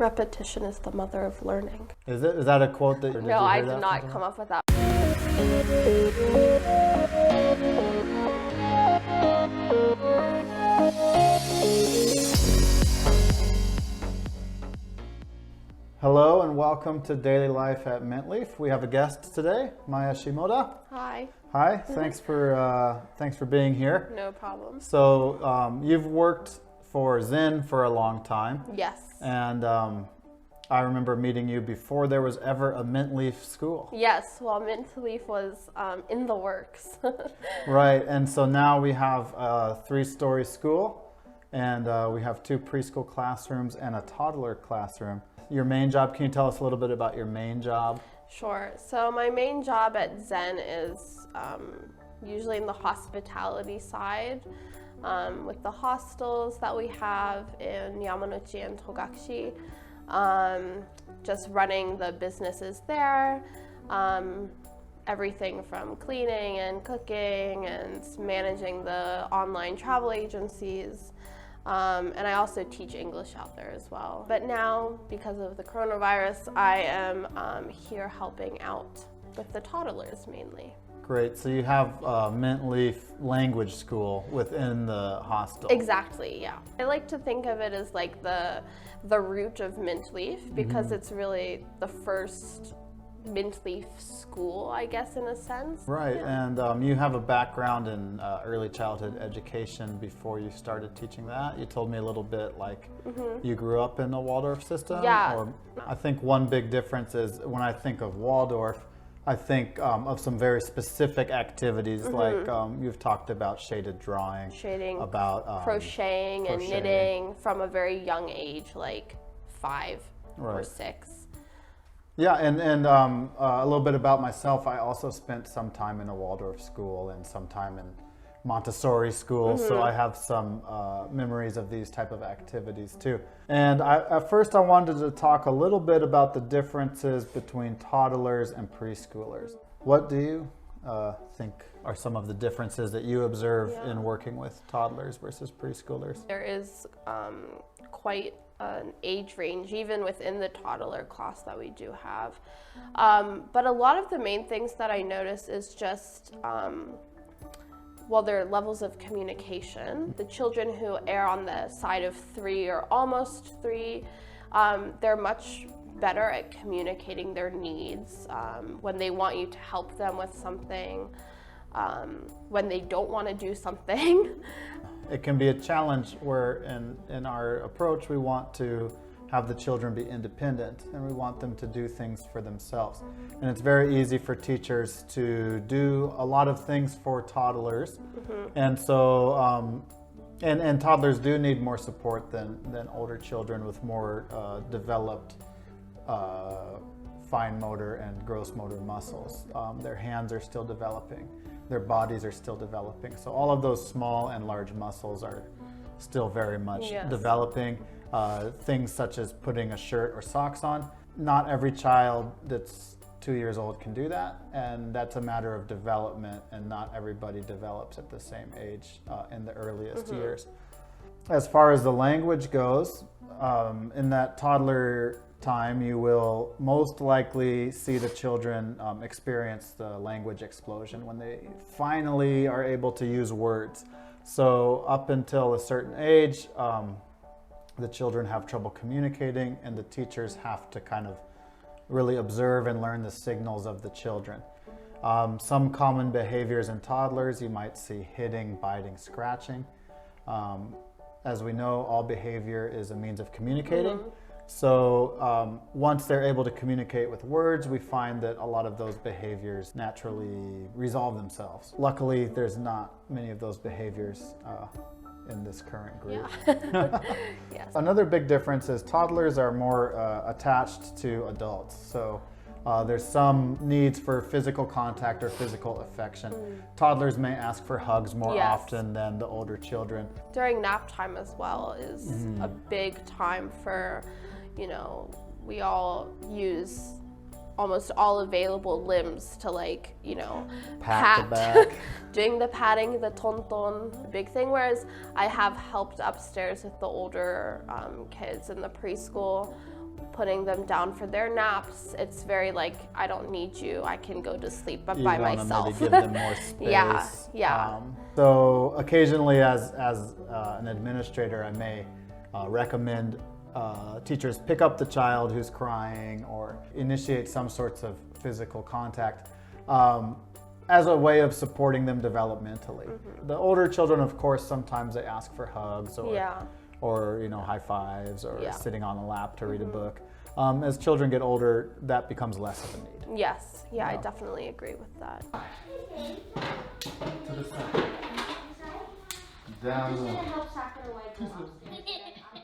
Repetition is the mother of learning. Is that a quote that? No, I did not come up with that. Hello and welcome to Daily Life at Mintleaf. We have a guest today, Maya Shimoda. Hi. Hi. Thanks for being here. No problem. So you've worked for Zen for a long time. Yes. And I remember meeting you before there was ever a Mintleaf school. Yes. Well, Mintleaf was in the works. Right. And so now we have a 3-story school, and we have 2 preschool classrooms and a toddler classroom. Your main job, can you tell us a little bit about your main job? Sure. So my main job at Zen is usually in the hospitality side, with the hostels that we have in Yamanouchi and Togakushi, just running the businesses there, everything from cleaning and cooking and managing the online travel agencies. And I also teach English out there as well. But now, because of the coronavirus, I am here helping out with the toddlers mainly. Great. So you have Mintleaf language school within the hostel. Exactly, yeah. I like to think of it as like the root of Mintleaf because it's really the first Mintleaf school, I guess, in a sense. Right, Yeah. and you have a background in early childhood education before you started teaching that. You told me a little bit like you grew up in the Waldorf system. Yeah. Or I think one big difference is when I think of Waldorf, I think of some very specific activities like you've talked about shaded drawing, about crocheting and knitting from a very young age, like 5 or 6. Yeah, and a little bit about myself. I also spent some time in a Waldorf school and some time in Montessori school, so I have some memories of these type of activities too. And at first I wanted to talk a little bit about the differences between toddlers and preschoolers. What do you think are some of the differences that you observe in working with toddlers versus preschoolers? There is quite an age range even within the toddler class that we do have, but a lot of the main things that I notice is just their levels of communication. The children who err on the side of 3 or almost 3, they're much better at communicating their needs when they want you to help them with something, when they don't want to do something. It can be a challenge where in our approach we want to have the children be independent and we want them to do things for themselves. And it's very easy for teachers to do a lot of things for toddlers. And so, and toddlers do need more support than older children with more developed fine motor and gross motor muscles. Their hands are still developing. Their bodies are still developing. So all of those small and large muscles are still very much developing. Things such as putting a shirt or socks on. Not every child that's 2 years old can do that, and that's a matter of development, and not everybody develops at the same age in the earliest years. As far as the language goes, in that toddler time, you will most likely see the children experience the language explosion when they finally are able to use words. So up until a certain age, the children have trouble communicating, and the teachers have to kind of really observe and learn the signals of the children. Some common behaviors in toddlers, you might see hitting, biting, scratching. As we know, all behavior is a means of communicating. So once they're able to communicate with words, we find that a lot of those behaviors naturally resolve themselves. Luckily, there's not many of those behaviors in this current group. Yes. Another big difference is toddlers are more attached to adults. So there's some needs for physical contact or physical affection. Toddlers may ask for hugs more often than the older children. During nap time as well is a big time for, we all use almost all available limbs to pat the back. Doing the patting, the tonton, big thing. Whereas I have helped upstairs with the older kids in the preschool putting them down for their naps. It's very like, I don't need you. I can go to sleep by You myself. want to maybe give them more space. Yeah. So occasionally, as an administrator, I may recommend teachers pick up the child who's crying or initiate some sorts of physical contact as a way of supporting them developmentally. The older children, of course, sometimes they ask for hugs or you know, high fives or sitting on a lap to read a book. As children get older, that becomes less of a need. Yes, I definitely agree with that. To the side. Down. Just gonna help Sakura wipe her mouth.